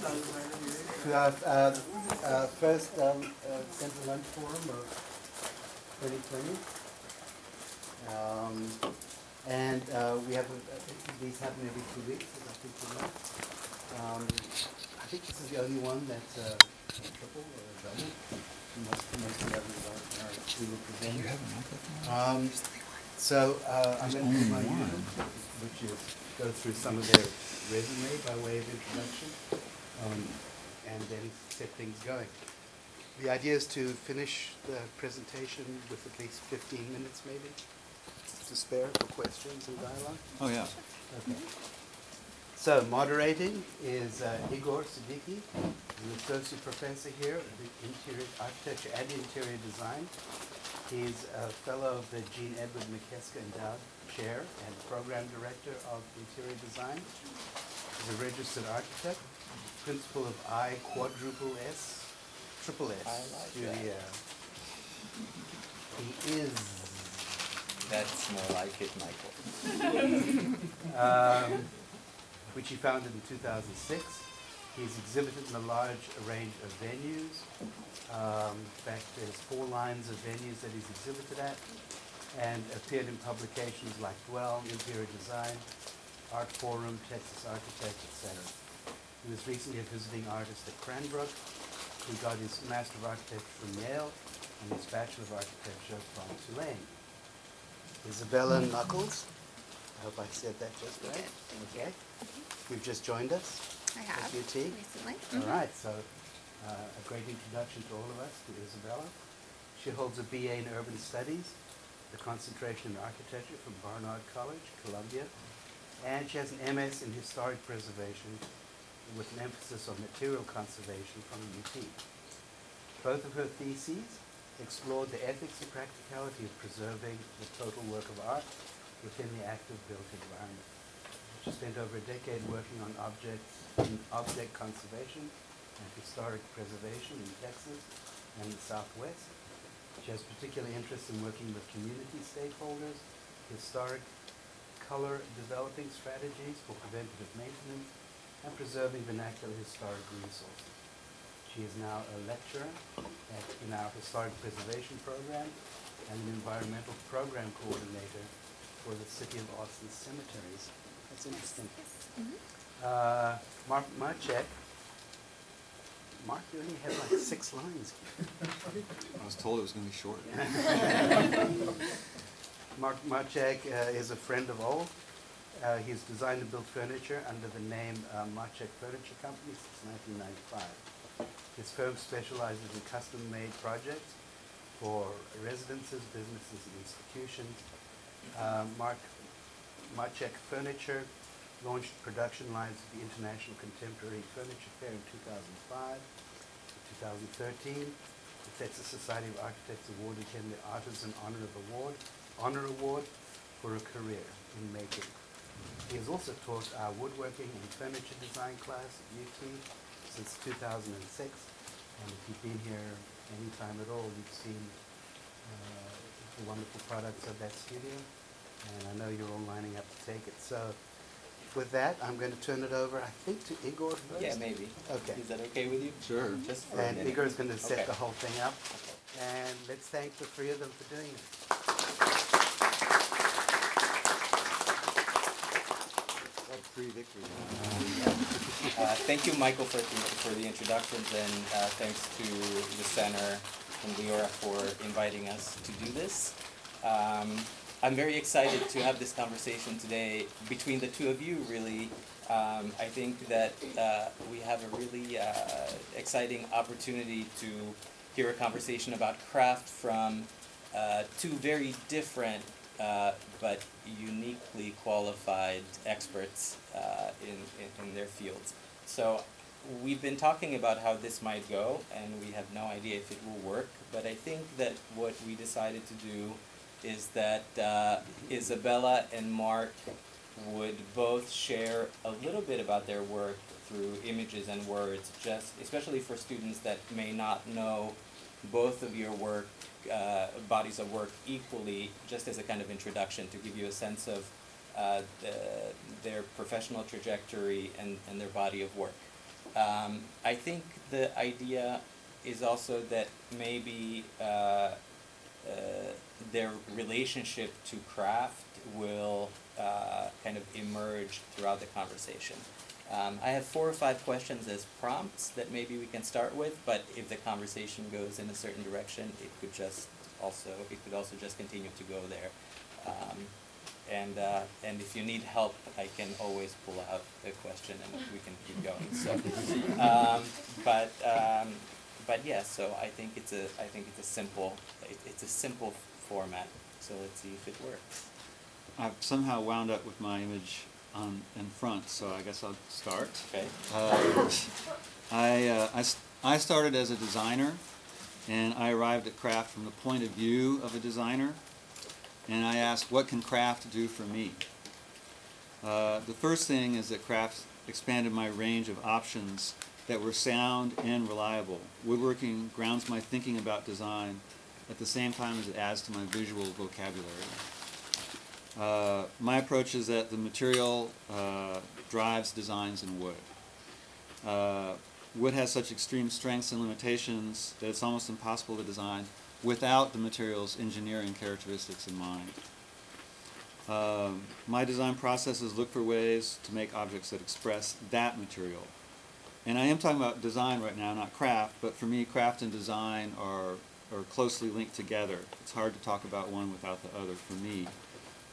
to our first Central Lunch Forum of 2020. And we have these happen every 2 weeks, as I think you know. I think this is the only one that's a triple or a double. Most of the others are single presenters. You have a microphone? So I'm going to do my usual, which is go through some of their resume by way of introduction, and then set things going. The idea is to finish the presentation with at least 15 minutes, maybe, to spare for questions and dialogue. Oh, yeah. Okay. So moderating is Igor Siddiqui, an associate professor here at the Interior Architecture and Interior Design. He's a fellow of the Jean Edward McKeska Endowed Chair and Program Director of Interior Design. He's a registered architect, principal of I quadruple S, triple S. I like Studio. He is. That's more like it, Michael. Which he founded in 2006. He's exhibited in a large range of venues. In fact, there's 4 lines of venues that he's exhibited at, and appeared in publications like Dwell, Interior Design, Art Forum, Texas Architect, etc. He was recently a visiting artist at Cranbrook. He got his Master of Architecture from Yale and his Bachelor of Architecture from Tulane. Izabella Nuckels. I hope I said that just right. Okay. You've just joined us. I have, at UT. recently. All right, so a great introduction to all of us, to Izabella. She holds a BA in Urban Studies, the concentration in architecture from Barnard College, Columbia, and she has an MS in Historic Preservation with an emphasis on material conservation from UT. Both of her theses explored the ethics and practicality of preserving the total work of art within the active built environment. She spent over a decade working on object conservation and historic preservation in Texas and the Southwest. She has particular interest in working with community stakeholders, historic color developing strategies for preventative maintenance, and preserving vernacular historic resources. She is now a lecturer in our historic preservation program and an environmental program coordinator for the City of Austin cemeteries. That's interesting. Mark Macek. Mark, you only have like 6 lines here. I was told it was going to be short. Mark Macek is a friend of all. He's designed and built furniture under the name Macek Furniture Company since 1995. His firm specializes in custom-made projects for residences, businesses, and institutions. Macek Furniture launched production lines at the International Contemporary Furniture Fair in 2005. In 2013, the Texas Society of Architects awarded him the Artisan Honor Award for a career in making. He has also taught our woodworking and furniture design class at UT since 2006. And if you've been here any time at all, you've seen the wonderful products of that studio. And I know you're all lining up to take it. So with that, I'm going to turn it over, I think, to Igor first. Yeah, maybe. Okay. Is that okay with you? Sure. Just for a And minute. Igor is going to set Okay. the whole thing up. And let's thank the 3 of them for doing this. That's pre-victory. Thank you, Michael, for the introductions, and thanks to the center and Leora for inviting us to do this. I'm very excited to have this conversation today between the 2 of you, really. I think that we have a really exciting opportunity to hear a conversation about craft from 2 very different but uniquely qualified experts in their fields. So we've been talking about how this might go, and we have no idea if it will work, but I think that what we decided to do is that Izabella and Mark would both share a little bit about their work through images and words, just especially for students that may not know both of your work, bodies of work equally, just as a kind of introduction to give you a sense of their professional trajectory and their body of work. I think the idea is also that maybe their relationship to craft will kind of emerge throughout the conversation. I have 4 or 5 questions as prompts that maybe we can start with, but if the conversation goes in a certain direction, it could also just continue to go there. And if you need help, I can always pull out a question and we can keep going. So, but yeah, so I think it's a simple format. So let's see if it works. I've somehow wound up with my image in front, so I guess I'll start. Okay. I started as a designer, and I arrived at craft from the point of view of a designer, and I asked, what can craft do for me? The first thing is that craft expanded my range of options that were sound and reliable. Woodworking grounds my thinking about design at the same time as it adds to my visual vocabulary. My approach is that the material drives designs in wood. Wood has such extreme strengths and limitations that it's almost impossible to design without the material's engineering characteristics in mind. My design processes look for ways to make objects that express that material. And I am talking about design right now, not craft, but for me, craft and design are closely linked together. It's hard to talk about one without the other for me.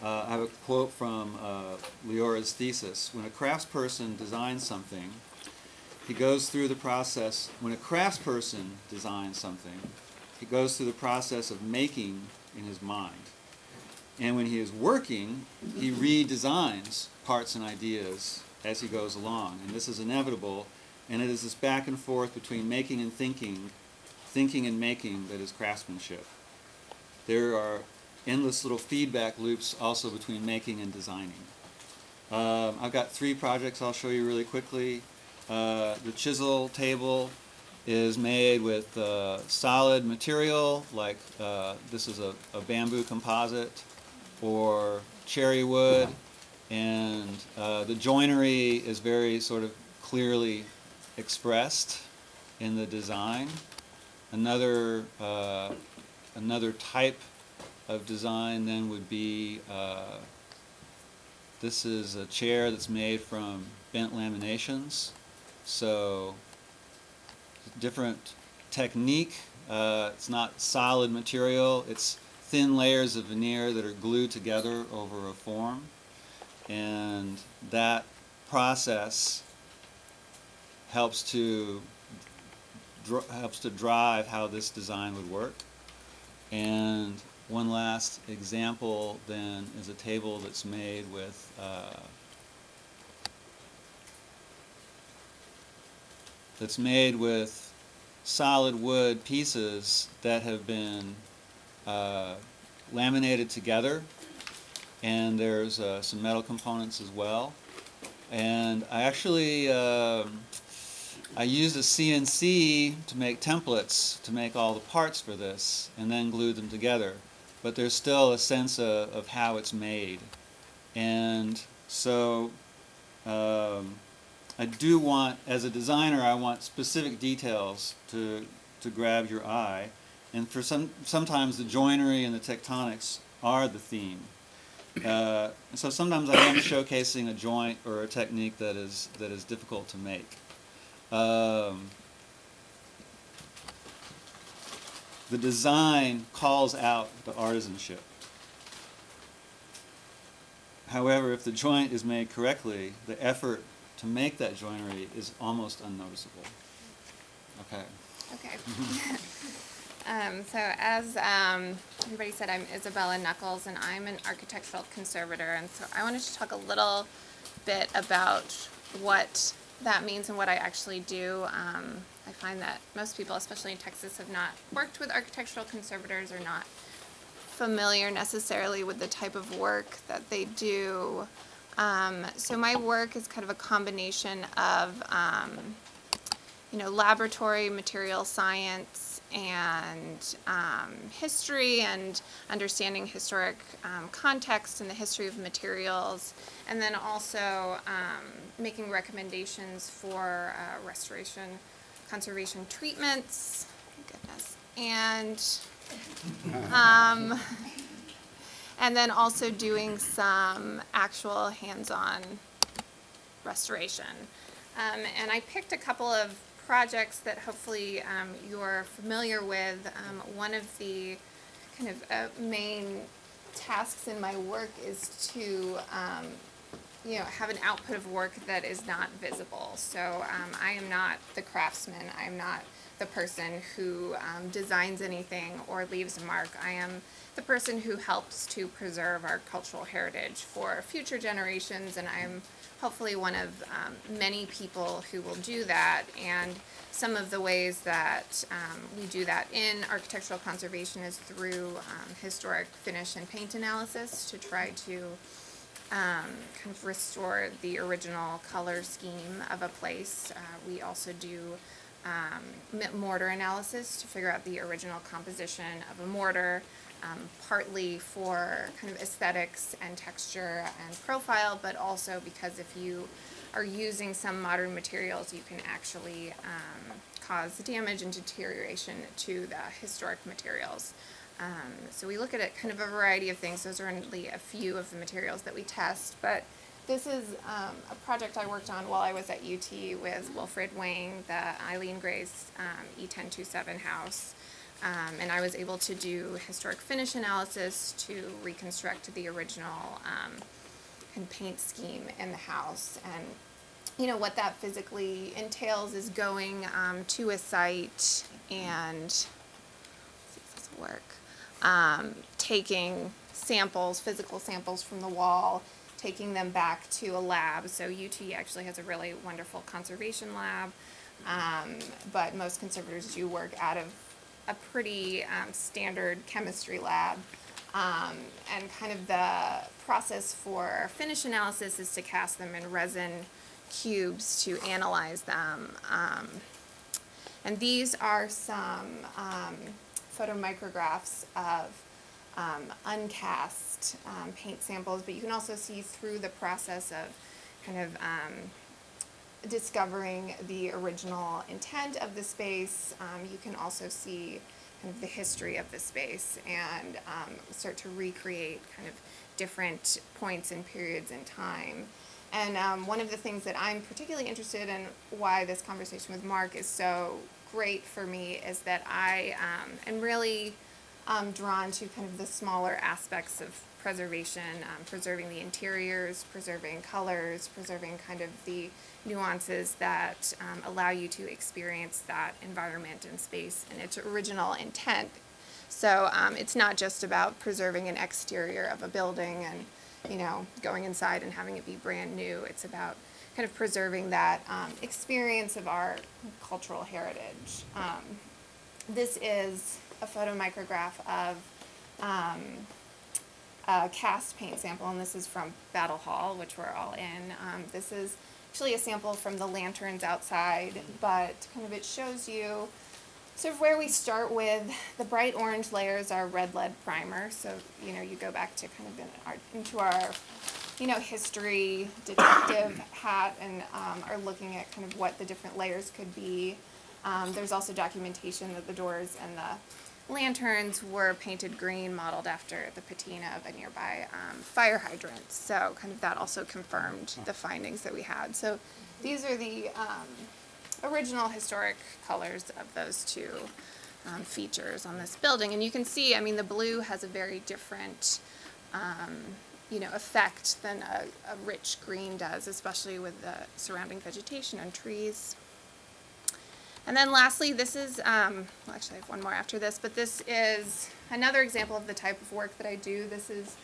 I have a quote from Leora's thesis. When a craftsperson designs something, he goes through the process, when a craftsperson designs something, he goes through the process of making in his mind. And when he is working, he redesigns parts and ideas as he goes along. And this is inevitable, and it is this back and forth between making and thinking and making that is craftsmanship. There are endless little feedback loops also between making and designing. I've got 3 projects I'll show you really quickly. The chisel table is made with solid material, like this is a bamboo composite or cherry wood, and the joinery is very sort of clearly expressed in the design. Another type of design then would be, this is a chair that's made from bent laminations. So different technique. It's not solid material. It's thin layers of veneer that are glued together over a form. And that process helps to drive how this design would work. And one last example then is a table that's made with solid wood pieces that have been laminated together, and there's some metal components as well. And I actually I used a CNC to make templates to make all the parts for this and then glued them together, but there's still a sense of how it's made. And so I do want, as a designer, I want specific details to grab your eye, and for sometimes the joinery and the tectonics are the theme. So sometimes I am showcasing a joint or a technique that is difficult to make. The design calls out the artisanship. However, if the joint is made correctly, the effort to make that joinery is almost unnoticeable. Okay. Okay. So as everybody said, I'm Izabella Nuckels, and I'm an architectural conservator, and so I wanted to talk a little bit about what that means and what I actually do. I find that most people, especially in Texas, have not worked with architectural conservators or not familiar necessarily with the type of work that they do. So my work is kind of a combination of laboratory material science and history and understanding historic context and the history of materials, and then also making recommendations for restoration, conservation treatments, goodness, and then also doing some actual hands-on restoration. And I picked a couple of projects that hopefully you're familiar with. One of the kind of main tasks in my work is to have an output of work that is not visible. So I am not the craftsman. I am not the person who designs anything or leaves a mark. I am the person who helps to preserve our cultural heritage for future generations, and I'm hopefully one of many people who will do that. And some of the ways that we do that in architectural conservation is through historic finish and paint analysis to try to kind of restore the original color scheme of a place. We also do mortar analysis to figure out the original composition of a mortar, partly for kind of aesthetics and texture and profile, but also because if you are using some modern materials, you can actually cause damage and deterioration to the historic materials. So we look at it kind of a variety of things. Those are only a few of the materials that we test, but this is a project I worked on while I was at UT with Wilfred Wang, the Eileen Gray's E1027 house. And I was able to do historic finish analysis to reconstruct the original and paint scheme in the house. And what that physically entails is going to a site and, let's see if this will work, taking samples, physical samples from the wall, taking them back to a lab. So UT actually has a really wonderful conservation lab, but most conservators do work out of a pretty standard chemistry lab. And kind of the process for finish analysis is to cast them in resin cubes to analyze them. And these are some photomicrographs of uncast paint samples, but you can also see through the process of kind of discovering the original intent of the space. You can also see kind of the history of the space and start to recreate kind of different points and periods in time. And one of the things that I'm particularly interested in, why this conversation with Mark is so great for me, is that I am really drawn to kind of the smaller aspects of preservation, preserving the interiors, preserving colors, preserving kind of the nuances that allow you to experience that environment and space and its original intent. So it's not just about preserving an exterior of a building and going inside and having it be brand new. It's about kind of preserving that experience of our cultural heritage. This is a photomicrograph of a cast paint sample, and this is from Battle Hall, which we're all in. This is actually a sample from the lanterns outside, but kind of it shows you sort of where we start with. The bright orange layers are red lead primer, so you go back to kind of into our history detective hat and are looking at kind of what the different layers could be. There's also documentation that the doors and the lanterns were painted green, modeled after the patina of a nearby fire hydrant. So kind of that also confirmed the findings that we had. So these are the original historic colors of those two features on this building. And you can see, the blue has a very different effect than a rich green does, especially with the surrounding vegetation and trees. And then lastly, this is, well, actually I have one more after this, but this is another example of the type of work that I do. This is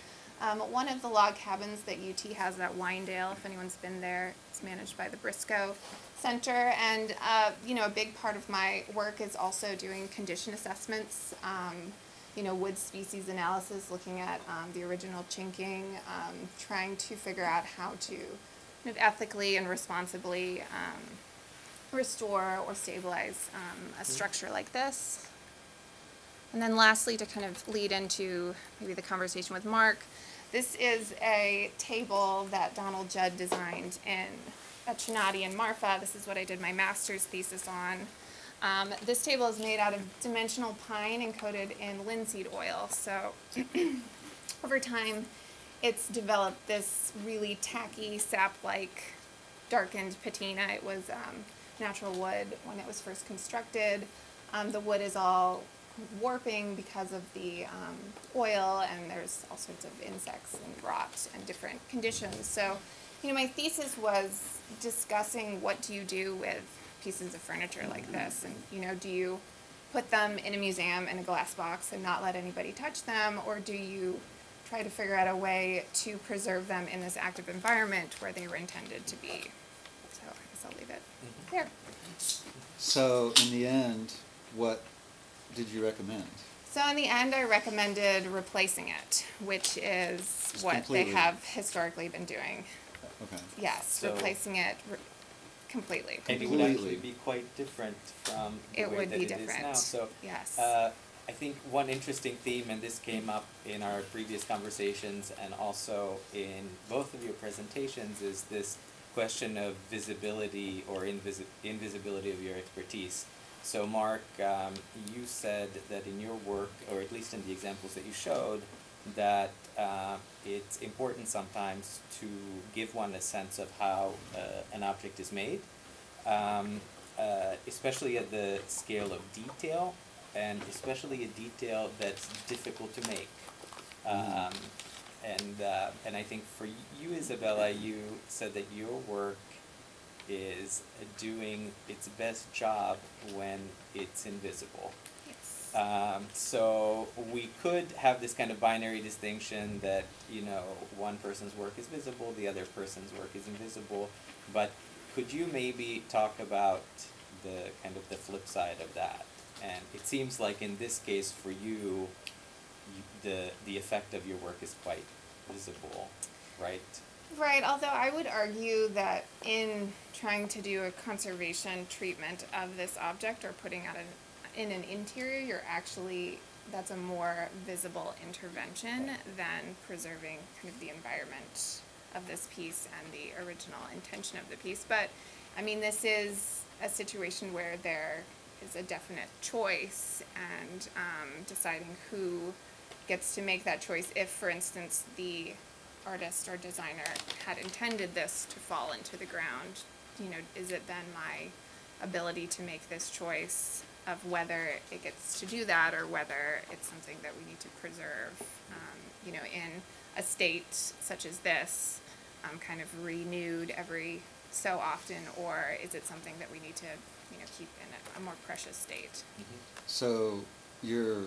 one of the log cabins that UT has at Winedale. If anyone's been there, it's managed by the Briscoe Center. And, a big part of my work is also doing condition assessments, wood species analysis, looking at the original chinking, trying to figure out how to kind of ethically and responsibly restore or stabilize a structure like this. And then lastly, to kind of lead into maybe the conversation with Mark, this is a table that Donald Judd designed at Trinity in Marfa. This is what I did my master's thesis on. This table is made out of dimensional pine and coated in linseed oil. So over time, it's developed this really tacky, sap-like, darkened patina. It was natural wood when it was first constructed. The wood is all warping because of the oil, and there's all sorts of insects and rot and different conditions. So, my thesis was discussing what do you do with pieces of furniture like this, and do you put them in a museum in a glass box and not let anybody touch them, or do you try to figure out a way to preserve them in this active environment where they were intended to be? So I guess I'll leave it there. So in the end, what did you recommend? So in the end, I recommended replacing it, which is Just what completely. they have historically been doing. Okay. Yes, So- replacing it completely. And it would actually be quite different from the It way would that be it is different. now. So Yes. I think one interesting theme, and this came up in our previous conversations and also in both of your presentations, is this question of visibility or invisibility of your expertise. So Mark, you said that in your work, or at least in the examples that you showed, that it's important sometimes to give one a sense of how an object is made, especially at the scale of detail, and especially a detail that's difficult to make. And I think for you, Izabella, you said that your work is doing its best job when it's invisible. Yes. So we could have this kind of binary distinction that, one person's work is visible, the other person's work is invisible, but could you maybe talk about the kind of the flip side of that? And it seems like in this case for you, the effect of your work is quite visible, right? Right, although I would argue that in trying to do a conservation treatment of this object or putting it in an interior, that's a more visible intervention than preserving kind of the environment of this piece and the original intention of the piece. But, this is a situation where there is a definite choice, and deciding who gets to make that choice. If, for instance, the artist or designer had intended this to fall into the ground, is it then my ability to make this choice of whether it gets to do that or whether it's something that we need to preserve, in a state such as this, kind of renewed every so often, or is it something that we need to, keep in a more precious state? So your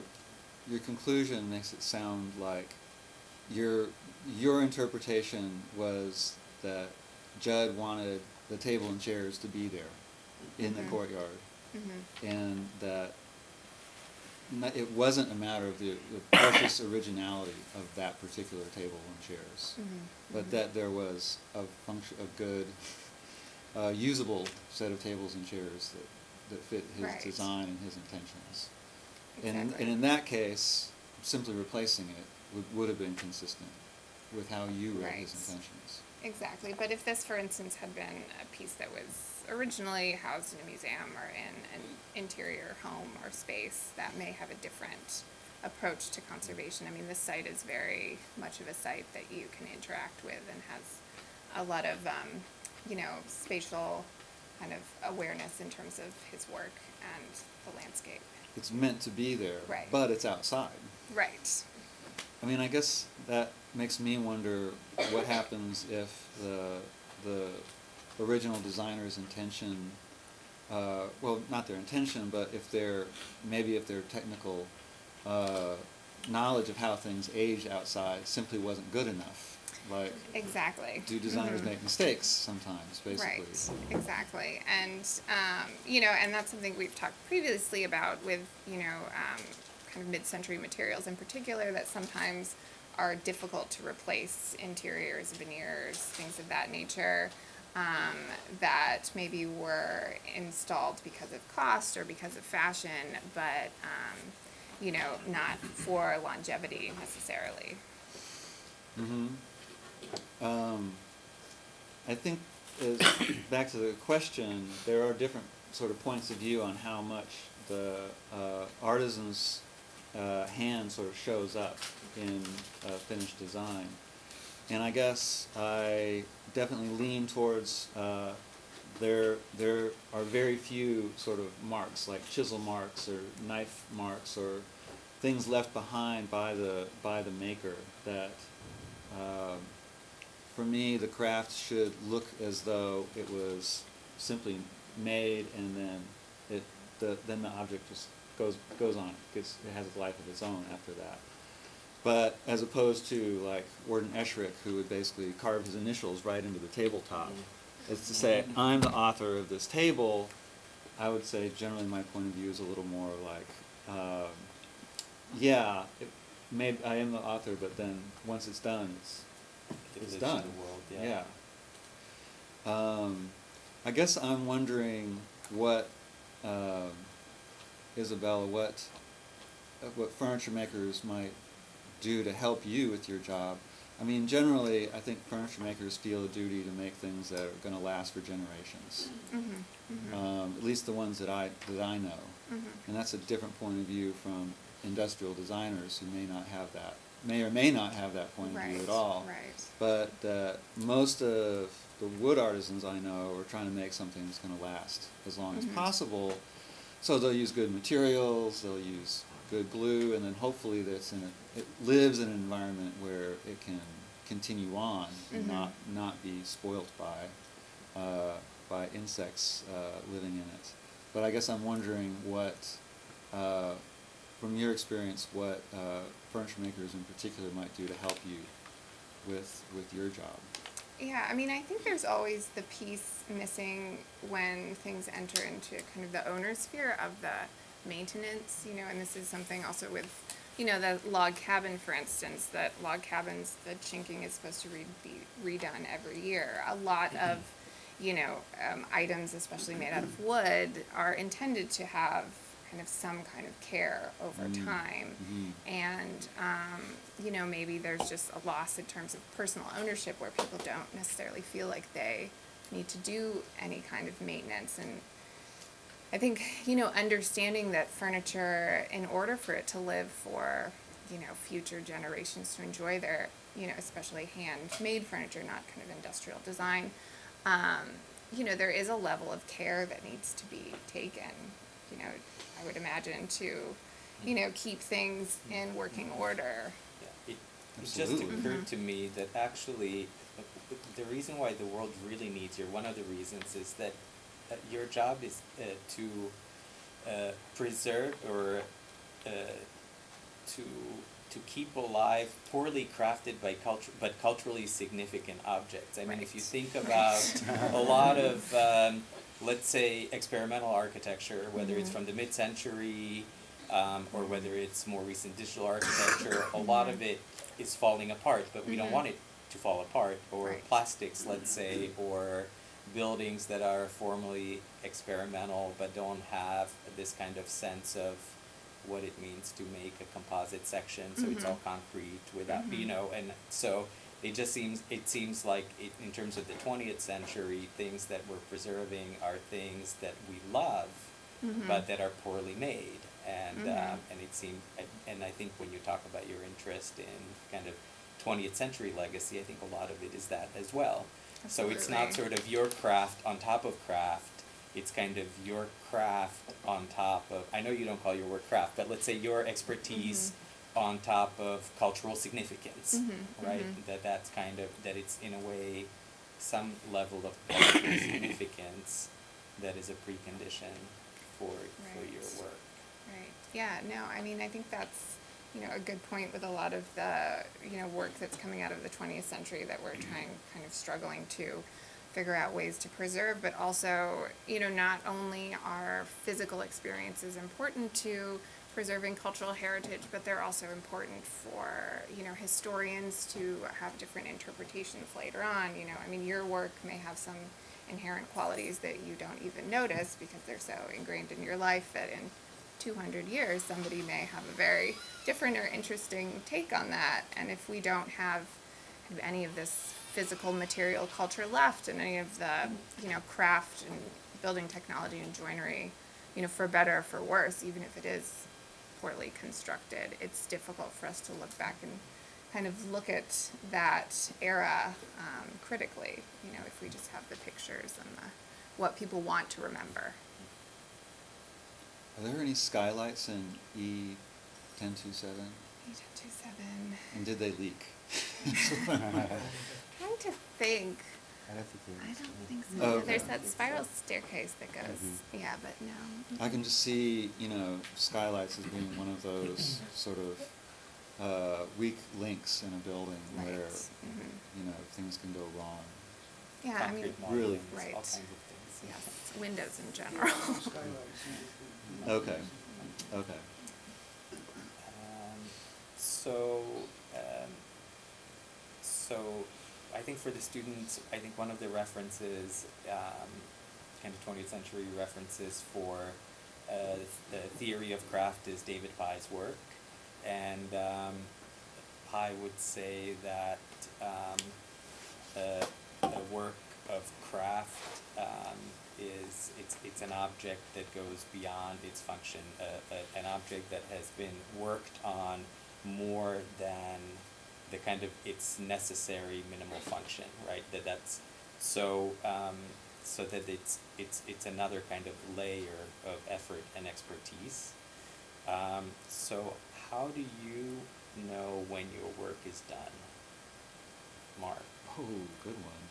conclusion makes it sound like your interpretation was that Judd wanted the table and chairs to be there in the courtyard, and that it wasn't a matter of the precious originality of that particular table and chairs, but that there was a good, usable set of tables and chairs that fit his Right. design and his intentions. Exactly. And in that case, simply replacing it would have been consistent with how you read his Right. intentions. Exactly, but if this, for instance, had been a piece that was originally housed in a museum or in an interior home or space, that may have a different approach to conservation. This site is very much of a site that you can interact with and has a lot of, spatial kind of awareness in terms of his work and the landscape. It's meant to be there, Right. but it's outside. Right. I guess that makes me wonder what happens if the original designer's intention, well, not their intention, but if their technical knowledge of how things age outside simply wasn't good enough. Like, Exactly. do designers make mistakes sometimes, basically? Right, exactly. And, and that's something we've talked previously about with, kind of mid-century materials in particular that sometimes are difficult to replace, interiors, veneers, things of that nature, that maybe were installed because of cost or because of fashion, but not for longevity necessarily. I think, back to the question, there are different sort of points of view on how much the artisan's hand sort of shows up in finished design. And I guess I definitely lean towards there are very few sort of marks, like chisel marks or knife marks or things left behind by the maker that for me the craft should look as though it was simply made, and then then the object just goes on. It has a life of its own after that. But as opposed to like Warden Esherick, who would basically carve his initials right into the tabletop, is to say, I'm the author of this table. I would say generally my point of view is a little more like, yeah, I am the author, but then once it's done, it's done. In the world, yeah. I guess I'm wondering what, Izabella, what furniture makers might do to help you with your job. I mean, generally, I think furniture makers feel a duty to make things that are going to last for generations. At least the ones that I know, and that's a different point of view from industrial designers who may or may not have that point of view at all. Right. But most of the wood artisans I know are trying to make something that's going to last as long as possible. So they'll use good materials, they'll use good glue, and then hopefully it lives in an environment where it can continue on and not be spoilt by insects living in it. But I guess I'm wondering what, from your experience, what furniture makers in particular might do to help you with your job. Yeah, I mean, I think there's always the piece missing when things enter into kind of the owner sphere of the maintenance, and this is something also with, the log cabin, for instance, that log cabins, the chinking is supposed to be redone every year. A lot of, items, especially made out of wood, are intended to have kind of some kind of care over time. And, maybe there's just a loss in terms of personal ownership where people don't necessarily feel like they need to do any kind of maintenance. And I think, understanding that furniture, in order for it to live for, future generations to enjoy their, especially handmade furniture, not kind of industrial design, there is a level of care that needs to be taken, I would imagine, to, keep things in working order. Yeah, it just occurred to me that actually the reason why the world really needs you, one of the reasons, is that your job is to preserve or to keep alive poorly crafted but culturally significant objects. I mean, if you think about a lot of, let's say, experimental architecture, whether it's from the mid-century or whether it's more recent digital architecture, a lot of it is falling apart, but we don't want it to fall apart. Or plastics, let's say, or buildings that are formally experimental but don't have this kind of sense of what it means to make a composite section, so it's all concrete without, and so it seems like in terms of the 20th century, things that we're preserving are things that we love, but that are poorly made, and it seems, and I think when you talk about your interest in kind of 20th century legacy, I think a lot of it is that as well. Absolutely. So it's not sort of your craft on top of craft, it's kind of your craft on top of, I know you don't call your work craft, but let's say your expertise on top of cultural significance, right? That's kind of, that it's in a way some level of cultural significance that is a precondition for your work. Right. Yeah, no, I mean, I think that's, a good point with a lot of the, work that's coming out of the 20th century that we're kind of struggling to figure out ways to preserve, but also, not only are physical experiences important to preserving cultural heritage, but they're also important for, historians to have different interpretations later on. I mean, your work may have some inherent qualities that you don't even notice because they're so ingrained in your life that in 200 years, somebody may have a very different or interesting take on that. And if we don't have any of this physical material culture left and any of the, craft and building technology and joinery, for better or for worse, even if it is poorly constructed, it's difficult for us to look back and kind of look at that era critically, if we just have the pictures and what people want to remember. Are there any skylights in E1027? E1027. And did they leak? Trying to think. I don't think I don't think so. Oh, okay. There's that spiral staircase that goes. Yeah, but no. I can just see, skylights as being one of those sort of weak links in a building Right. where, Mhm. things can go wrong. Yeah, I mean, Concrete really. monuments, Right. all kinds of things. yes, windows in general. Okay. Okay. So, so I think for the students, I think one of the references, kind of 20th century references for the theory of craft is David Pye's work, and Pye would say that a work of craft is it's an object that goes beyond its function, an object that has been worked on more than the kind of its necessary minimal function, right? That's so so that it's another kind of layer of effort and expertise. So how do you know when your work is done, Mark? Oh, good one.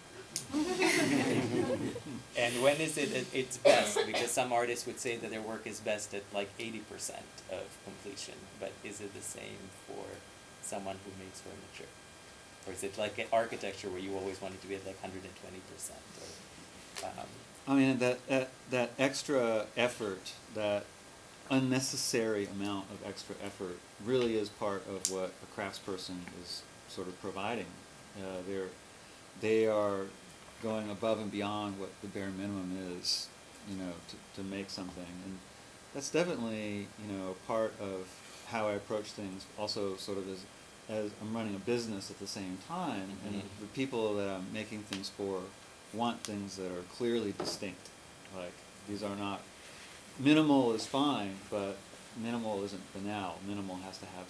And when is it at its best? Because some artists would say that their work is best at like 80% of completion, but is it the same for someone who makes furniture? Or is it like architecture where you always want it to be at like 120%? I mean, that extra effort, that unnecessary amount of extra effort really is part of what a craftsperson is sort of providing. They are going above and beyond what the bare minimum is, to make something. And that's definitely, part of how I approach things, also sort of as I'm running a business at the same time, and the people that I'm making things for want things that are clearly distinct. Like, these are not, minimal is fine, but minimal isn't banal. Minimal has to have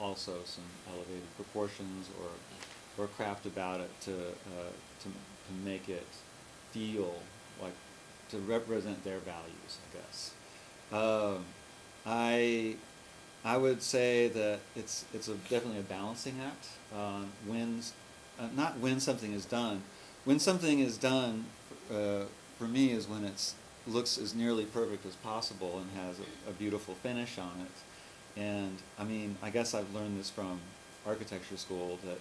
also some elevated proportions or craft about it to make it feel like, to represent their values, I guess. I would say that it's definitely a balancing act. Not when something is done. When something is done, for me, is when it looks as nearly perfect as possible and has a beautiful finish on it. And I mean, I guess I've learned this from architecture school, that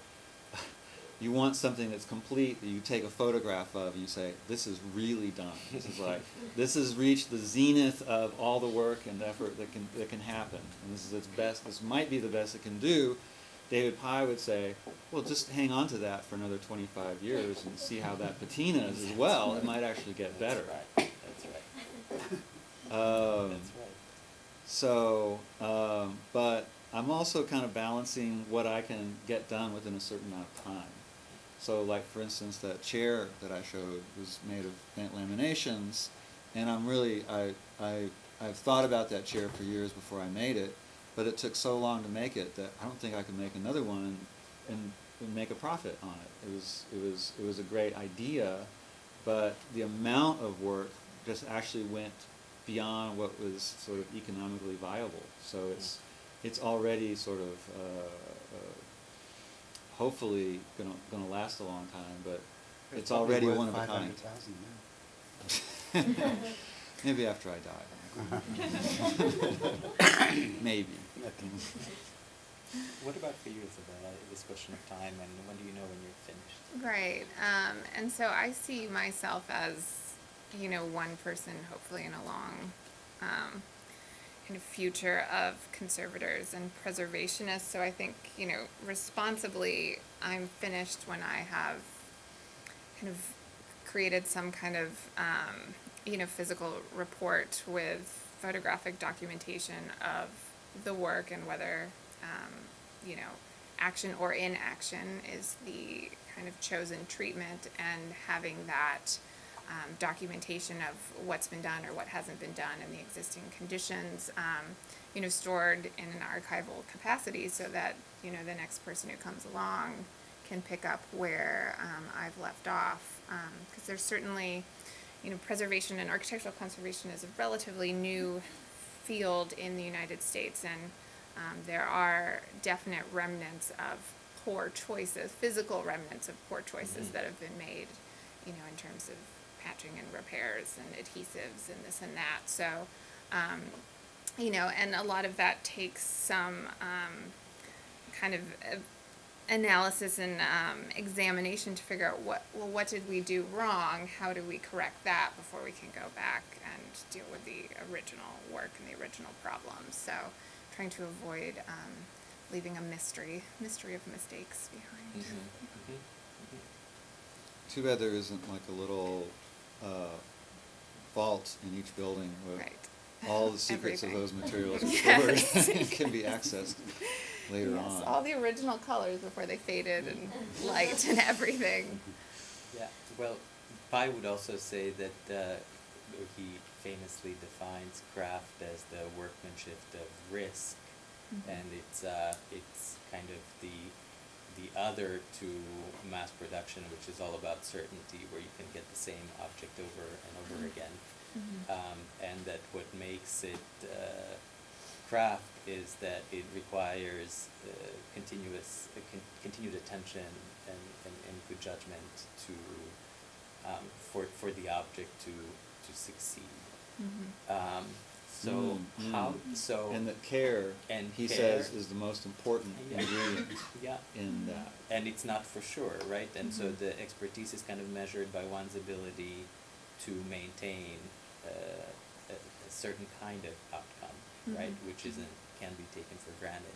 you want something that's complete, that you take a photograph of, and you say, this is really done. This has reached the zenith of all the work and effort that can happen. And this is its best, this might be the best it can do. David Pye would say, well, just hang on to that for another 25 years and see how that patinas as well. It might actually get better. That's right. That's right. So, but I'm also kind of balancing what I can get done within a certain amount of time. So, like, for instance, that chair that I showed was made of bent laminations, and I've thought about that chair for years before I made it, but it took so long to make it that I don't think I could make another one and make a profit on it. It was a great idea, but the amount of work just actually went beyond what was sort of economically viable. So it's already sort of hopefully gonna last a long time, but it's already one of a kind. Maybe after I die. Maybe. What about for you, Izabella? This question of time, and when do you know when you're finished? Right. And so I see myself as, one person, hopefully in a long kind of future of conservators and preservationists. So I think, responsibly, I'm finished when I have kind of created some kind of, physical report with photographic documentation of the work and whether, you know, action or inaction is the kind of chosen treatment, and having that documentation of what's been done or what hasn't been done and the existing conditions, you know, stored in an archival capacity so that, you know, the next person who comes along can pick up where I've left off. Because there's certainly, you know, preservation and architectural conservation is a relatively new field in the United States, and there are definite remnants of poor choices, physical remnants of poor choices that have been made, you know, in terms of patching and repairs and adhesives and this and that. So, you know, and a lot of that takes some kind of analysis and examination to figure out what did we do wrong, how do we correct that before we can go back and deal with the original work and the original problems. So trying to avoid leaving a mystery of mistakes behind. Too bad there isn't like a little vault in each building where Right. all the secrets of Everything. those materials are Yes. stored and can be accessed later Yes, on. all the original colors before they faded and light and everything. Yeah, well, Pai would also say that he famously defines craft as the workmanship of risk, and it's kind of the other to mass production, which is all about certainty, where you can get the same object over and over again, and that what makes it craft is that it requires continued attention and good judgment to for the object to succeed. And that care, and he care, says, is the most important Yeah. ingredient yeah, in that. and it's not for sure, right? And so the expertise is kind of measured by one's ability to maintain a certain kind of outcome, right? Which can be taken for granted.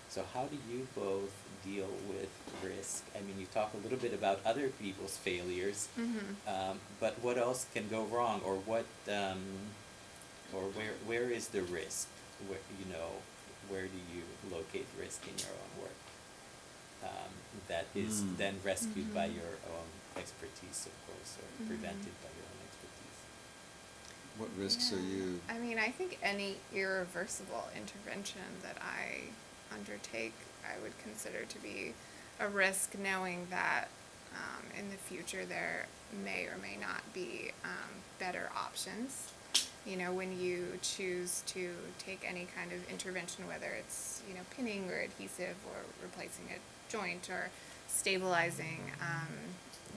So how do you both deal with risk? I mean, you talk a little bit about other people's failures, but what else can go wrong, or what, or where is the risk? Where, you know, where do you locate risk in your own work that is then rescued by your own expertise, of course, or prevented by your own expertise? What risks are you? I mean, I think any irreversible intervention that I undertake, I would consider to be a risk, knowing that in the future there may or may not be better options. You know, when you choose to take any kind of intervention, whether it's, you know, pinning or adhesive or replacing a joint or stabilizing,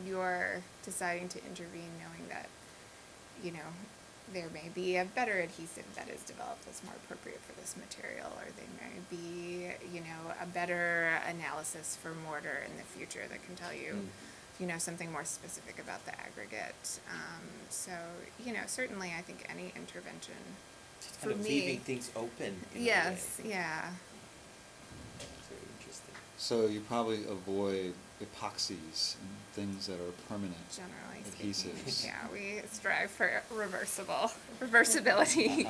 you're deciding to intervene knowing that, you know, there may be a better adhesive that is developed that's more appropriate for this material, or there may be, you know, a better analysis for mortar in the future that can tell you, you know, something more specific about the aggregate. So, you know, certainly I think any intervention for Kind of me, leaving things open in yes, a way. yeah, That's very interesting. So you probably avoid epoxies and things that are permanent. generally speaking. Adhesives. Yeah, we strive for reversibility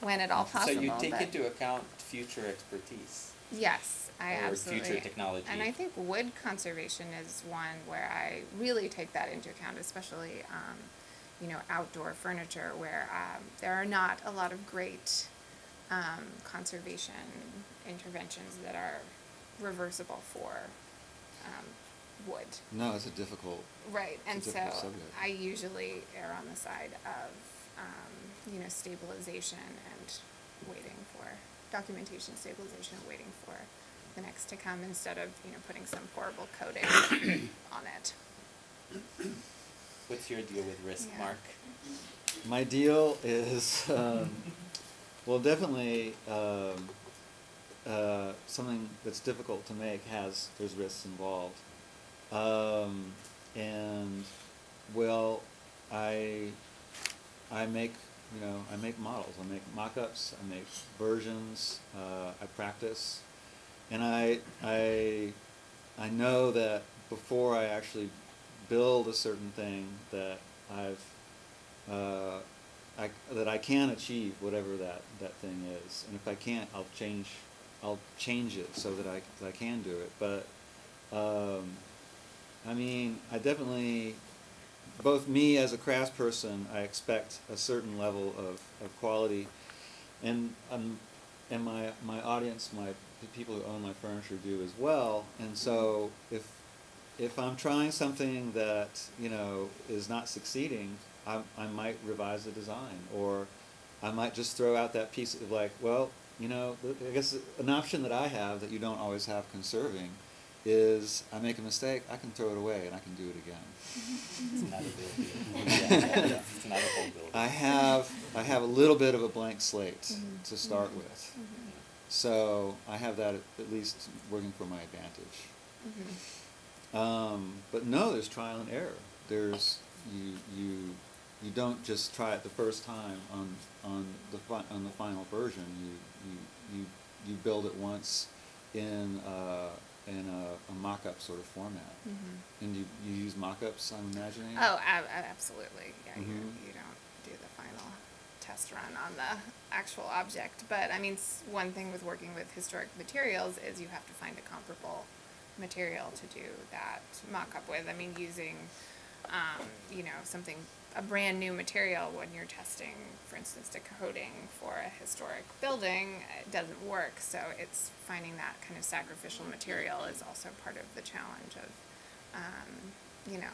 when at all possible. So you take but into account future expertise. yes, I or absolutely. future technology. And I think wood conservation is one where I really take that into account, especially, you know, outdoor furniture, where there are not a lot of great conservation interventions that are reversible for wood. No, it's a difficult. Right, and It's a so difficult subject. I usually err on the side of, you know, stabilization and waiting for documentation, stabilization, and waiting for the next to come instead of, you know, putting some horrible coating on it. What's your deal with risk, Yeah. Mark? My deal is, well, definitely something that's difficult to make there's risks involved. And, well, I make, you know, I make models, I make mock-ups, I make versions, I practice, and I know that before I actually build a certain thing that that I can achieve whatever that thing is, and if I can't, I'll change it so that I can do it. But I mean, I definitely, both me as a craftsperson, I expect a certain level of quality, and my audience, the people who own my furniture do as well. And so if I'm trying something that, you know, is not succeeding, I might revise the design, or I might just throw out that piece of, like, well, you know, I guess an option that I have that you don't always have conserving is I make a mistake, I can throw it away and I can do it again. It's not a build. Yeah, it's not a whole build. I have a little bit of a blank slate to start with. So I have that at least working for my advantage. But no, there's trial and error. There's you don't just try it the first time on the final version. You build it once in a mock-up sort of format. And you use mock-ups, I'm imagining? Oh, absolutely. Yeah, Mhm. you don't do the final test run on the actual object. But I mean, one thing with working with historic materials is you have to find a comparable material to do that mock-up with. I mean, using, you know, a brand new material when you're testing, for instance, a coating for a historic building, it doesn't work. So it's finding that kind of sacrificial material is also part of the challenge of, you know.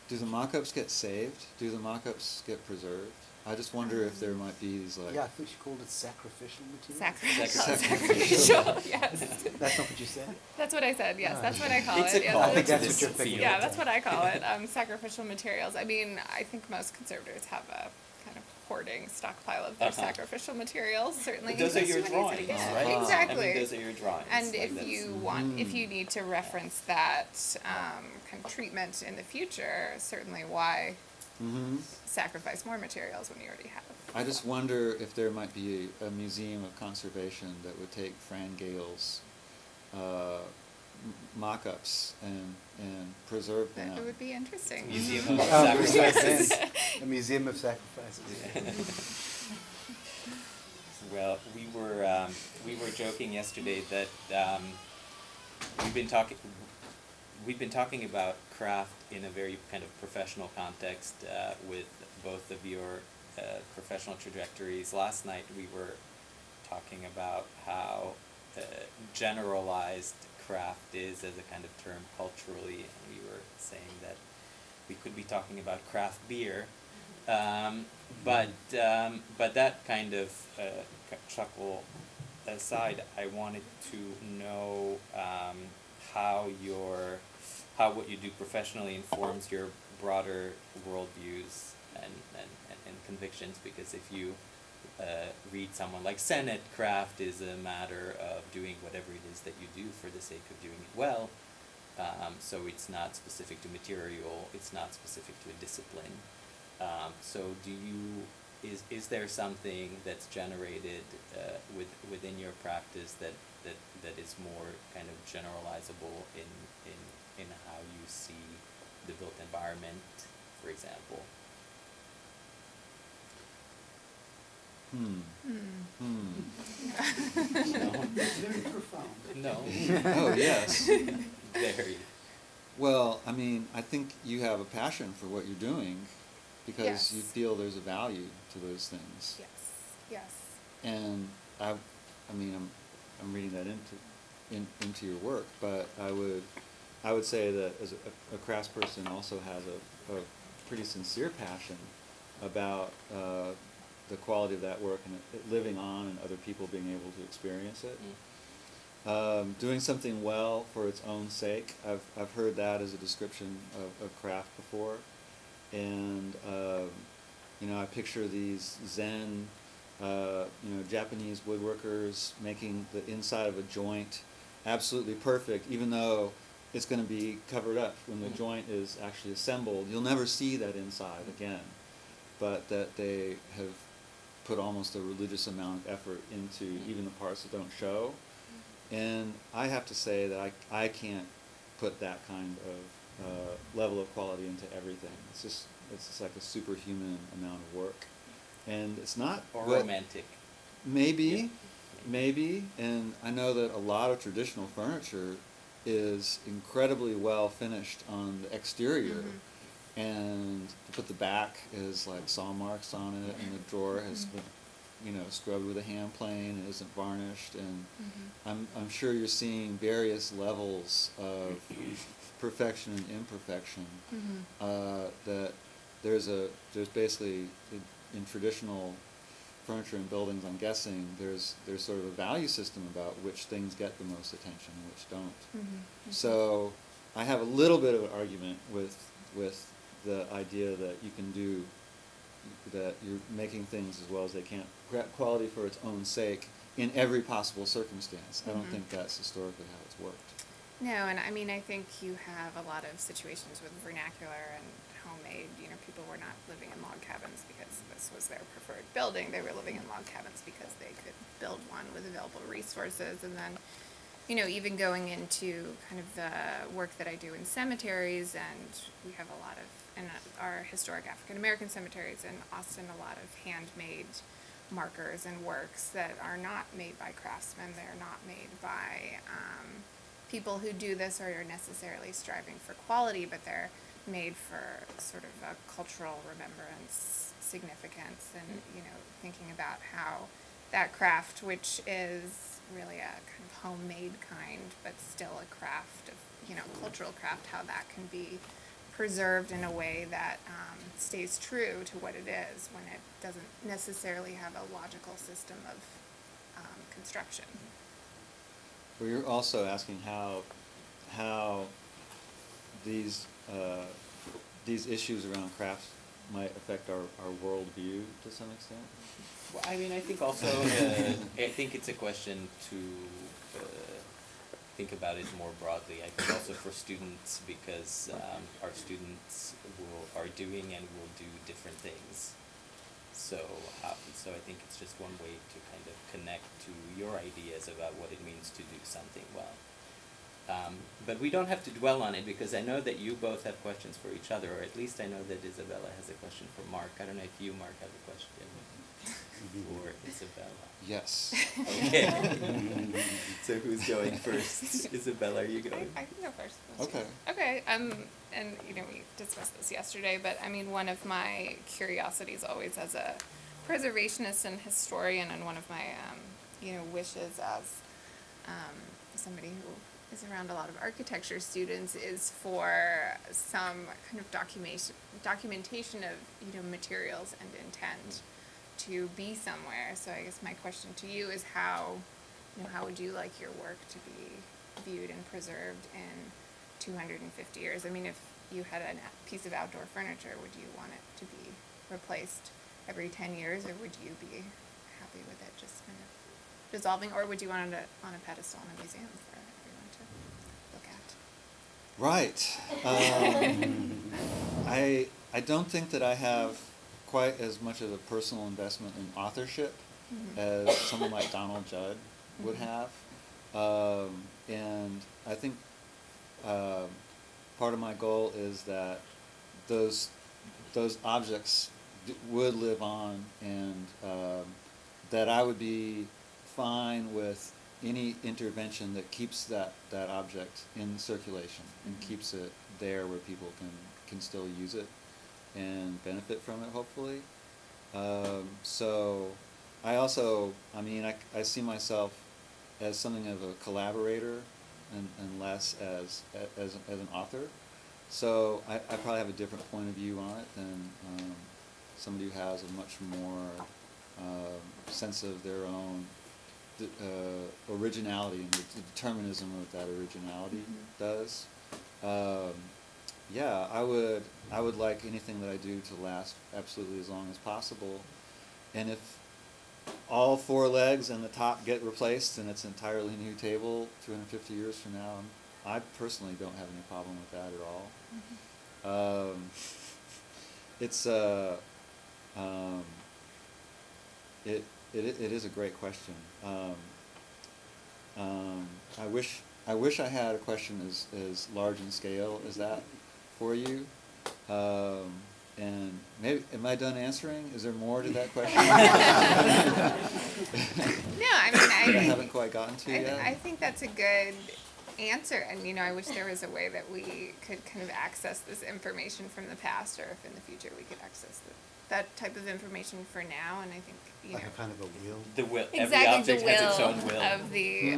Do the mock-ups get saved? Do the mock-ups get preserved? I just wonder if there might be these, like... Yeah, I think she called it sacrificial material. Sacrificial, yes. That's not what you said? That's what I said, yes, that's what I call It's it. a Yes, call I think to that's this what you're thinking. field. yeah, that's what I call it, sacrificial materials. I mean, I think most conservators have a kind of hoarding stockpile of their sacrificial materials, certainly. But those are your in case someone drawings, needs it again. right? Exactly. I mean, those are your drawings. And like if that's- you want, if you need to reference that kind of treatment in the future, certainly why sacrifice more materials when you already have. I just wonder if there might be a museum of conservation that would take Fran Gale's mock-ups and preserve them. That would be interesting. Museum of Oh, Sacrifices. A museum of sacrifices. Well, we were joking yesterday that we've been talking about craft in a very kind of professional context with both of your professional trajectories. Last night we were talking about how generalized craft is as a kind of term culturally, and we were saying that we could be talking about craft beer. But that kind of chuckle aside, I wanted to know how what you do professionally informs your broader worldviews and convictions, because if you read someone like Sennett, craft is a matter of doing whatever it is that you do for the sake of doing it well. So it's not specific to material, it's not specific to a discipline. So is there something that's generated within your practice that is more kind of generalizable in how you see the built environment, for example? Very profound. No. Oh, yes. Very. Well, I mean, I think you have a passion for what you're doing because Yes. you feel there's a value to those things. Yes, yes. And I'm reading that into your work, but I would say that as a craftsperson also has a pretty sincere passion about the quality of that work and it living on and other people being able to experience it. Doing something well for its own sake, I've heard that as a description of craft before, and I picture these Zen, Japanese woodworkers making the inside of a joint absolutely perfect, even though it's going to be covered up when the joint is actually assembled. You'll never see that inside again, but that they have put almost a religious amount of effort into even the parts that don't show. And I have to say that I can't put that kind level of quality into everything. It's just like a superhuman amount of work, and it's not Or what- romantic. Maybe, Yeah. maybe, and I know that a lot of traditional furniture is incredibly well finished on the exterior, and but the back is like saw marks on it, and the drawer has been, scrubbed with a hand plane and isn't varnished, and I'm sure you're seeing various levels of perfection and imperfection. That there's basically in traditional furniture and buildings, I'm guessing there's sort of a value system about which things get the most attention and which don't. So I have a little bit of an argument with the idea that you can do that you're making things as well as they can, quality for its own sake in every possible circumstance. I don't think that's historically how it's worked. No, and I mean, I think you have a lot of situations with vernacular and homemade. People were not living in log cabins because this was their preferred building. They were living in log cabins because they could build one with available resources. And then, even going into kind of the work that I do in cemeteries, and we have a lot of, in our historic African American cemeteries in Austin, a lot of handmade markers and works that are not made by craftsmen. They're not made by people who do this or are necessarily striving for quality, but they're made for sort of a cultural remembrance significance, and thinking about how that craft, which is really a kind of homemade kind but still a craft of cultural craft, how that can be preserved in a way that stays true to what it is when it doesn't necessarily have a logical system of construction. Well, you're also asking how these issues around crafts might affect our worldview to some extent. Well, I mean, I think also, I think it's a question to think about it more broadly. I think also for students, because our students are doing and will do different things. So I think it's just one way to kind of connect to your ideas about what it means to do something well. But we don't have to dwell on it, because I know that you both have questions for each other, or at least I know that Izabella has a question for Mark. I don't know if you, Mark, have a question for Izabella. Yes. Okay. So who's going first? Izabella, are you going? I can go first. Okay. Okay. And we discussed this yesterday, but I mean, one of my curiosities always as a preservationist and historian, and one of my wishes as somebody who is around a lot of architecture students, is for some kind of documentation of materials and intent to be somewhere. So I guess my question to you is how would you like your work to be viewed and preserved in 250 years? I mean, if you had a piece of outdoor furniture, would you want it to be replaced every 10 years, or would you be happy with it just kind of dissolving, or would you want it on a pedestal in a museum for everyone to look at? Right. I don't think that I have quite as much of a personal investment in authorship as someone like Donald Judd would have. And I think part of my goal is that those objects would live on, and that I would be fine with any intervention that keeps that object in circulation and keeps it there where people can still use it and benefit from it, hopefully. So I also, I see myself as something of a collaborator and less as an author. So I probably have a different point of view on it than somebody who has a much more sense of their own originality and the determinism of that originality does. Yeah, I would like anything that I do to last absolutely as long as possible. And if all four legs and the top get replaced and it's an entirely new table 250 years from now, I personally don't have any problem with that at all. It is a great question. I wish I had a question as large in scale as that, for you. And maybe, am I done answering? Is there more to that question? No, I mean, That I haven't quite gotten to yet? I think that's a good answer, and I wish there was a way that we could kind of access this information from the past, or if in the future we could access that type of information for now. And I think Like a kind of a wheel. The will. Every exactly object the has its will own will. of the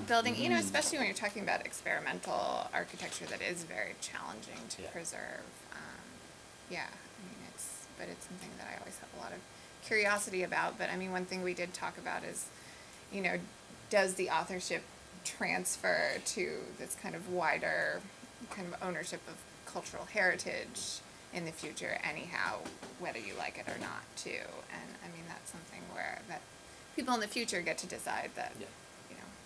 building. Especially when you're talking about experimental architecture that is very challenging to preserve. Yeah, I mean it's something that I always have a lot of curiosity about. But I mean, one thing we did talk about is, does the authorship transfer to this kind of wider kind of ownership of cultural heritage in the future anyhow, whether you like it or not too. And I mean, that's something that people in the future get to decide that,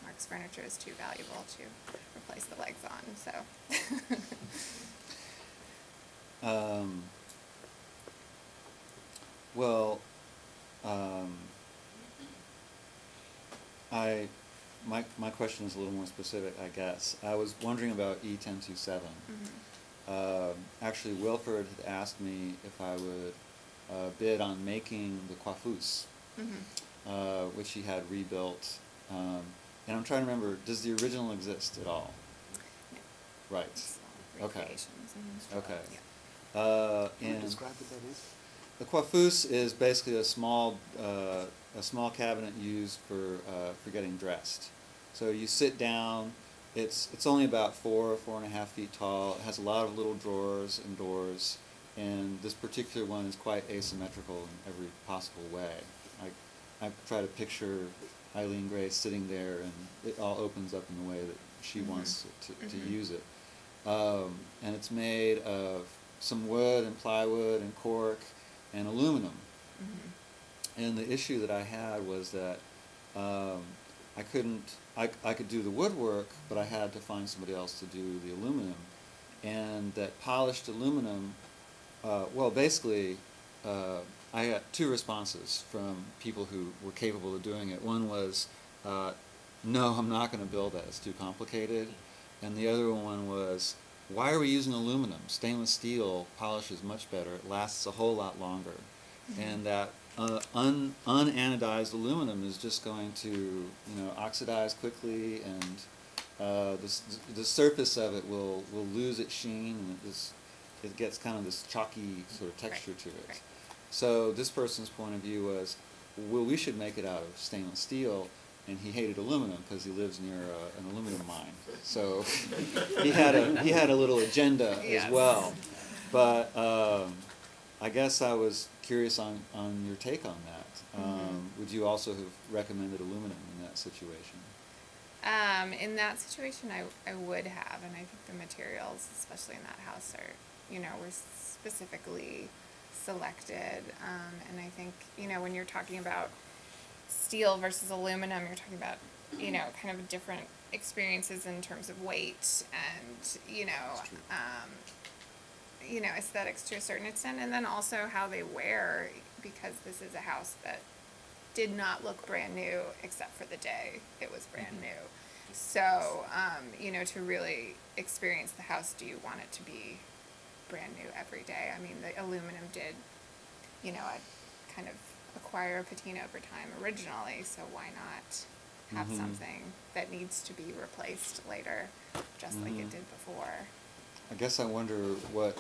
Mark's furniture is too valuable to replace the legs on, so. Well, my question is a little more specific, I guess. I was wondering about E1027. Actually, Wilford had asked me if I would bid on making the coiffeuse, which he had rebuilt. And I'm trying to remember, does the original exist at all? No. Right. It's Okay. recreations. Okay. Yeah. Can you And describe what that is? the coiffeuse is basically a small cabinet used for getting dressed. So you sit down. It's only about 4.5 feet tall. It has a lot of little drawers and doors, and this particular one is quite asymmetrical in every possible way. I try to picture Eileen Gray sitting there, and it all opens up in the way that she wants to use it. And it's made of some wood and plywood and cork and aluminum. And the issue that I had was that I could do the woodwork, but I had to find somebody else to do the aluminum. And that polished aluminum, basically, I got two responses from people who were capable of doing it. One was, no, I'm not going to build that, it's too complicated. And the other one was, why are we using aluminum? Stainless steel polishes much better, it lasts a whole lot longer. And that unanodized aluminum is just going to, oxidize quickly, and the surface of it will lose its sheen, and it gets kind of this chalky sort of texture to it. Right. So this person's point of view was, well, we should make it out of stainless steel, and he hated aluminum because he lives near an aluminum mine. So he had a little agenda as well. But I guess I was curious on your take on that. Would you also have recommended aluminum in that situation? In that situation, I would have, and I think the materials, especially in that house, were specifically selected. And I think, when you're talking about steel versus aluminum, you're talking about, kind of different experiences in terms of weight and, aesthetics to a certain extent, and then also how they wear, because this is a house that did not look brand new except for the day it was brand new. So, to really experience the house, do you want it to be brand new every day? I mean, the aluminum did, I kind of acquire a patina over time originally, so why not have something that needs to be replaced later, just like it did before? I guess I wonder what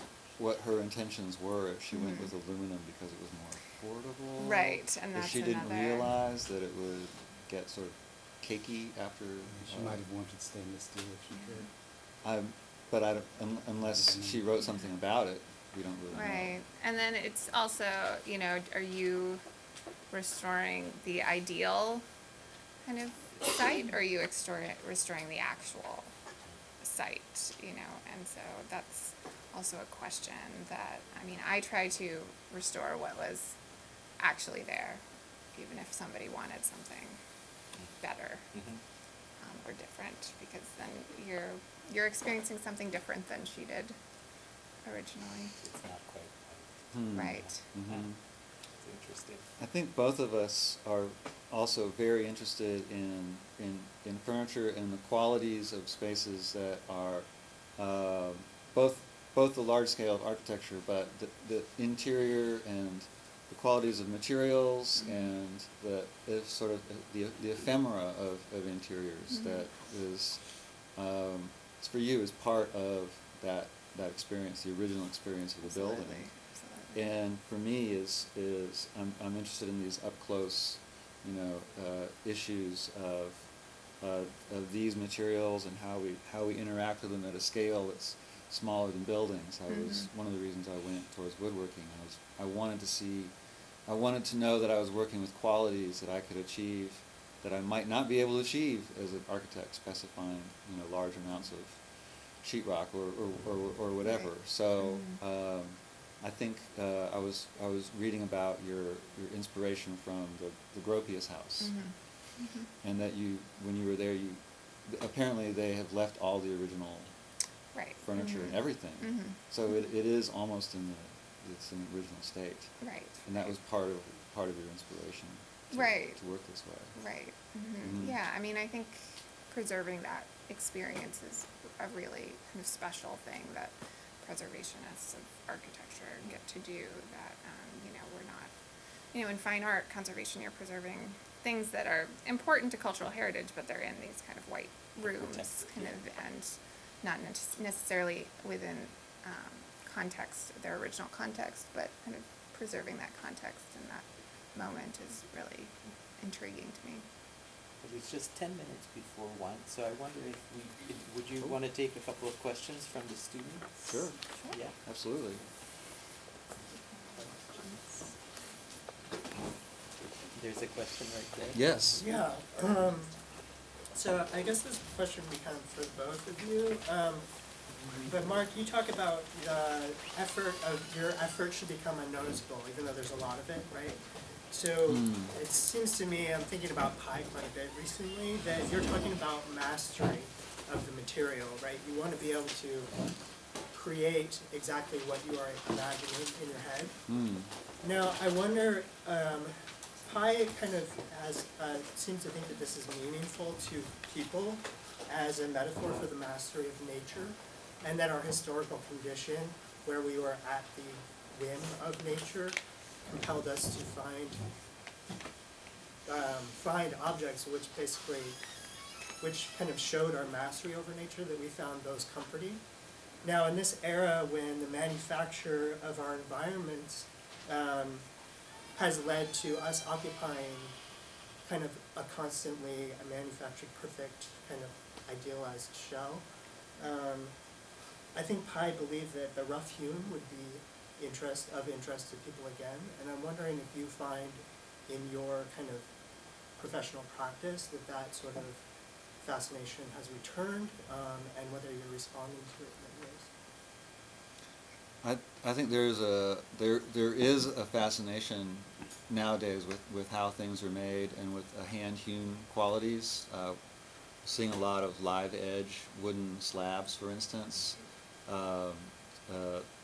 her intentions were if she went with aluminum because it was more affordable. Right, and that's if she didn't another- realize that it would get sort of cakey after. She might have wanted stainless steel if she could. But I don't, unless she wrote something about it, we don't really know. Right, and then it's also, are you restoring the ideal kind of site, or are you restoring the actual site, and so that's also a question that, I try to restore what was actually there, even if somebody wanted something better or different, because then you're experiencing something different than she did originally. It's not quite Right. It's interesting. I think both of us are also very interested in furniture and the qualities of spaces that are both both the large scale of architecture, but the interior and the qualities of materials and the sort of the ephemera of interiors that is, it's for you, is part of that experience, the original experience of the building. Absolutely. And for me is I'm interested in these up close, issues of these materials and how we interact with them at a scale that's smaller than buildings. I was one of the reasons I went towards woodworking. I wanted to know that I was working with qualities that I could achieve that I might not be able to achieve as an architect specifying large amounts of sheetrock or whatever. Right. So I think I was reading about your inspiration from the Gropius house, and that when you were there, apparently they have left all the original Right. furniture and everything. So it is almost in the original state. Right. And that was part of your inspiration to work this way. Right. Yeah, I mean, I think preserving that experience is a really kind of special thing that preservationists of architecture get to do, that, we're not, in fine art conservation, you're preserving things that are important to cultural heritage, but they're in these kind of white rooms, and not necessarily within context, their original context, but kind of preserving that context in that moment is really intriguing to me. But it's just 10 minutes before 1, so I wonder if would you want to take a couple of questions from the students? Sure. Yeah. Absolutely. There's a question right there. Yes. Yeah. So I guess this question would be kind of for both of you. But Mark, you talk about your effort should become unnoticeable, even though there's a lot of it, right? So it seems to me, I'm thinking about Pi quite a bit recently, that you're talking about mastery of the material, right? You want to be able to create exactly what you are imagining in your head. Now, I wonder, Pi kind of seems to think that this is meaningful to people as a metaphor for the mastery of nature, and that our historical condition, where we were at the whim of nature, compelled us to find objects which kind of showed our mastery over nature, that we found those comforting. Now, in this era when the manufacture of our environments has led to us occupying kind of a constantly manufactured perfect kind of idealized shell, I think Pi believed that the rough hewn would be of interest to people again, and I'm wondering if you find in your kind of professional practice that sort of fascination has returned, and whether you're responding to it in ways. I think there is a fascination nowadays with how things are made and with hand-hewn qualities. Seeing a lot of live edge wooden slabs, for instance.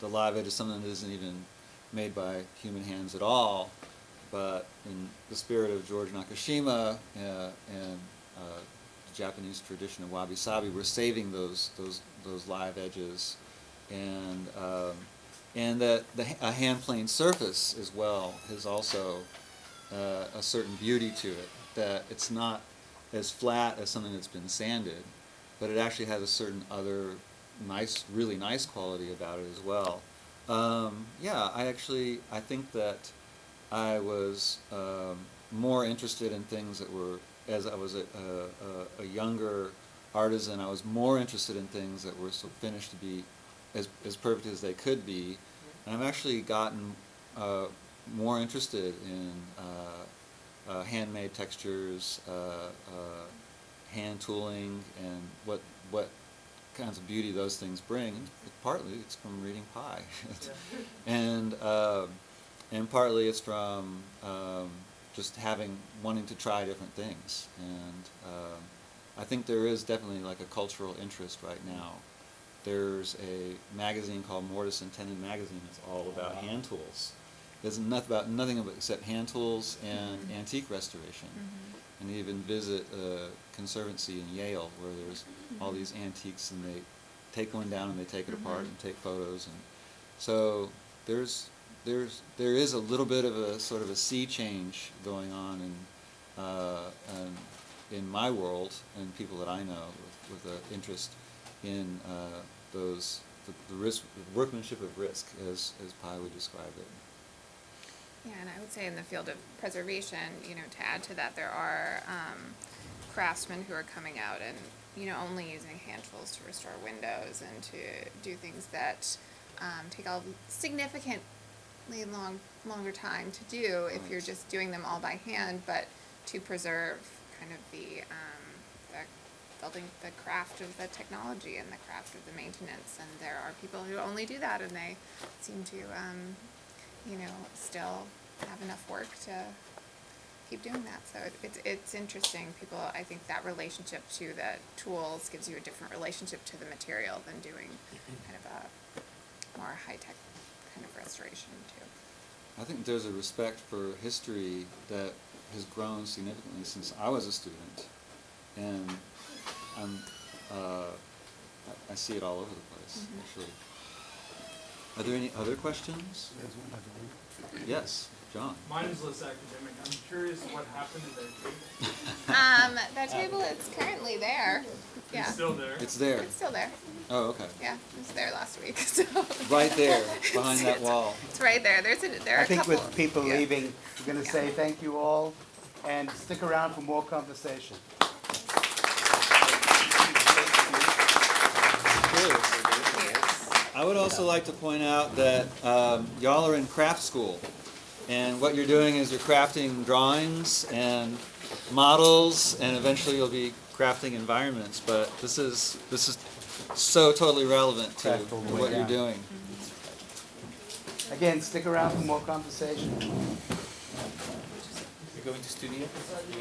The live edge is something that isn't even made by human hands at all, but in the spirit of George Nakashima and the Japanese tradition of wabi-sabi, we're saving those live edges, and that a hand-planed surface as well has also a certain beauty to it, that it's not as flat as something that's been sanded, but it actually has a certain other really nice quality about it as well. I think that I was more interested in things that were, as I was a younger artisan, I was more interested in things that were so finished to be as perfect as they could be. And I've actually gotten more interested in handmade textures, hand tooling, and what kinds of beauty those things bring. Partly it's from reading Pi, and partly it's from just wanting to try different things. And I think there is definitely like a cultural interest right now. There's a magazine called Mortise and Tenon Magazine. It's all about hand tools. There's nothing except hand tools and antique restoration. And you even visit a conservancy in Yale where there's all these antiques, and they take one down and they take it apart and take photos, and so there is a little bit of a sort of a sea change going on in my world and people that I know with the interest in the risk, the workmanship of risk, as Pi would describe it. Yeah, and I would say in the field of preservation, to add to that, there are craftsmen who are coming out and, only using hand tools to restore windows and to do things that take a significantly longer time to do if you're just doing them all by hand, but to preserve kind of the building, the craft of the technology and the craft of the maintenance. And there are people who only do that, and they seem to still have enough work to keep doing that. So it's interesting. People, I think that relationship to the tools gives you a different relationship to the material than doing kind of a more high-tech kind of restoration too. I think there's a respect for history that has grown significantly since I was a student, and I see it all over the place, actually. Are there any other questions? Yes, John. Mine is less academic. I'm curious what happened to that table. That table is currently there. Yeah. It's still there. It's there. It's still there. Oh, okay. Yeah, it was there last week. So. Right there, behind that wall. It's right there. There are I think a couple. with people yeah. leaving, we're going to say thank you all and stick around for more conversation. I would also like to point out that y'all are in craft school, and what you're doing is you're crafting drawings and models, and eventually you'll be crafting environments. But this is so totally relevant to Craft all the way what you're down. doing. Again, stick around for more conversation. You're going to studio?